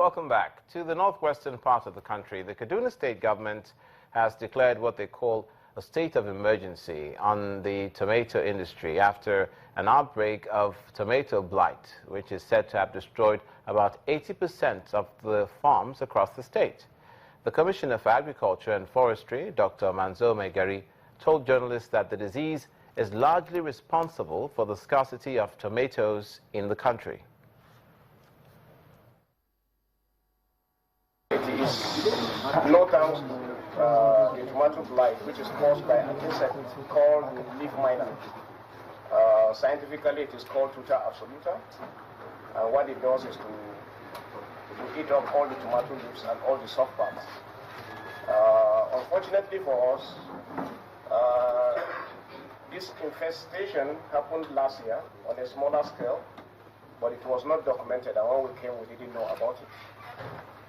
Welcome back. To the northwestern part of the country, the Kaduna state government has declared what they call a state of emergency on the tomato industry after an outbreak of tomato blight, which is said to have destroyed about 80% of the farms across the state. The Commissioner for Agriculture and Forestry, Dr. Manzo Megari, told journalists that the disease is largely responsible for the scarcity of tomatoes in the country. It is no doubt the tomato blight, which is caused by an insect called leaf miner. Scientifically, it is called Tuta absoluta, and what it does is to eat up all the tomato leaves and all the soft parts. Unfortunately for us, this infestation happened last year on a smaller scale, but it was not documented, and when we came, we didn't know about it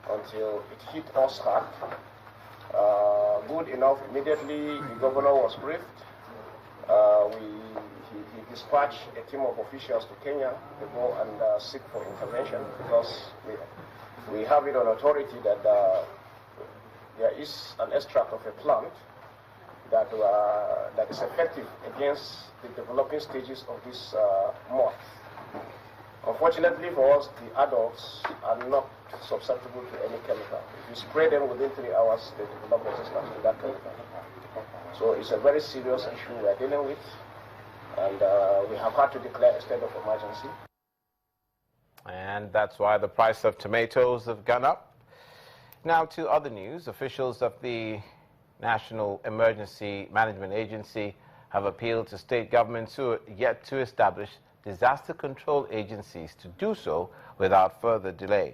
until it hit us hard. Good enough, immediately the governor was briefed. He dispatched a team of officials to Kenya to go and seek for intervention, because we have it on authority that there is an extract of a plant that is effective against the developing stages of this moth. Unfortunately for us, the adults are not susceptible to any chemical. If you spray them within 3 hours, they develop resistance to that chemical. So it's a very serious issue we are dealing with, and we have had to declare a state of emergency. And that's why the price of tomatoes have gone up. Now to other news. Officials of the National Emergency Management Agency have appealed to state governments who are yet to establish disaster control agencies to do so without further delay.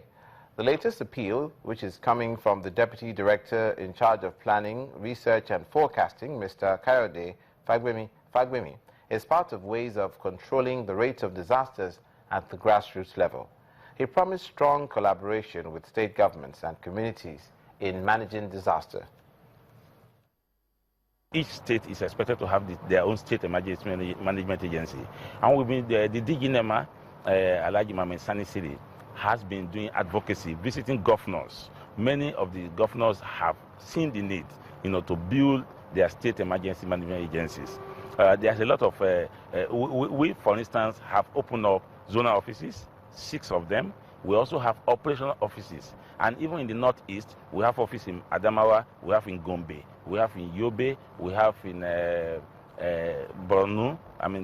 The latest appeal, which is coming from the Deputy Director in charge of Planning, Research and Forecasting, Mr. Kayode Fagbemi, is part of ways of controlling the rate of disasters at the grassroots level. He promised strong collaboration with state governments and communities in managing disaster. Each state is expected to have their own state emergency management agency. And we've been, the DGNEMA, Alhaji Mohammed Sani City, has been doing advocacy, visiting governors. Many of the governors have seen the need, to build their state emergency management agencies. There's a lot of, we, for instance, have opened up zonal offices, 6 of them. We also have operational offices. And even in the northeast, we have offices in Adamawa, we have in Gombe, we have in Yobe, we have in Borno,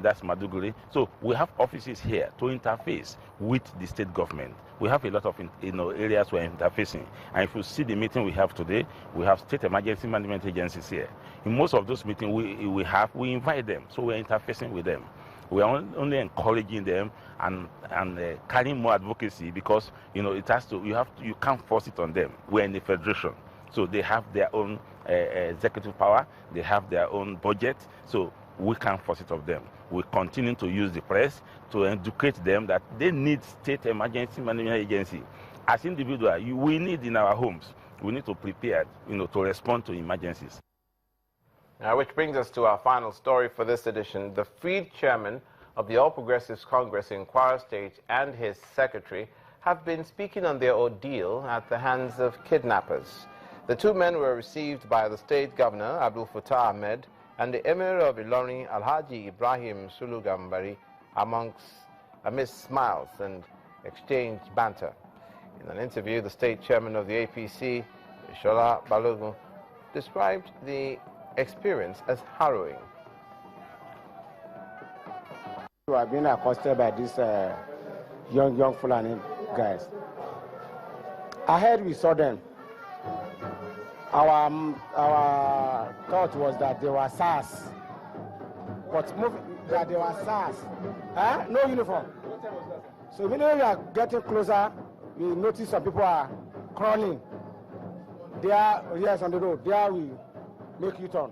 that's Maduguri. So we have offices here to interface with the state government. We have a lot of areas we're interfacing. And if you see the meeting we have today, we have state emergency management agencies here. In most of those meetings we invite them, so we're interfacing with them. We are only encouraging them and carrying more advocacy, because it has to. You can't force it on them. We're in a federation, so they have their own executive power. They have their own budget, so we can't force it on them. We continue to use the press to educate them that they need state emergency management agency. As individuals, we need in our homes. We need to prepare, to respond to emergencies. Now, which brings us to our final story for this edition. The freed chairman of the All Progressives Congress in Kwara State and his secretary have been speaking on their ordeal at the hands of kidnappers. The 2 men were received by the state governor, Abdul Fattah Ahmed, and the emir of Ilorin, Alhaji Ibrahim Sulugambari, amidst smiles and exchanged banter. In an interview, the state chairman of the APC, Shola Balogun, described the experience as harrowing. We have been accosted by these young Fulani guys. Ahead we saw them. Our thought was that they were SARS, but that they were SARS. No uniform. So when we are getting closer, we notice some people are crawling. There, yes, on the road. There we make U-turn.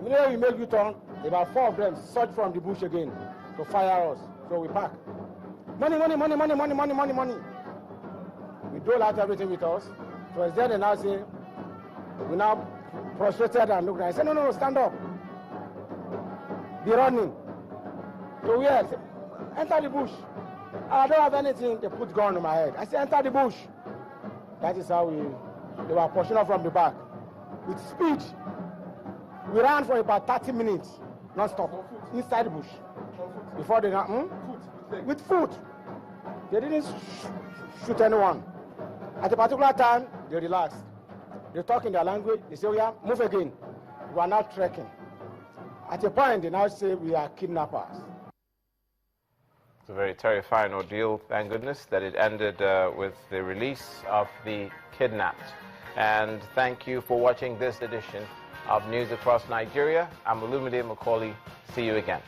When we make U-turn, about 4 of them surge from the bush again to fire us. So we pack. Money. We dole out everything with us. So it's then they now say, we now prostrated and looked at it. I said, no, stand up. Be running. So we had enter the bush. I don't have anything. They put gun on my head. I said, enter the bush. That is how they were pushing us from the back. With speed. We ran for about 30 minutes, non-stop, inside the bush. Before they ran, with foot. They didn't shoot anyone. At a particular time, they relaxed. They talk in their language. They say, oh yeah, move again. We are now trekking. At a point, they now say we are kidnappers. It's a very terrifying ordeal. Thank goodness that it ended with the release of the kidnapped. And thank you for watching this edition of News Across Nigeria. I'm Olumide Macaulay. See you again.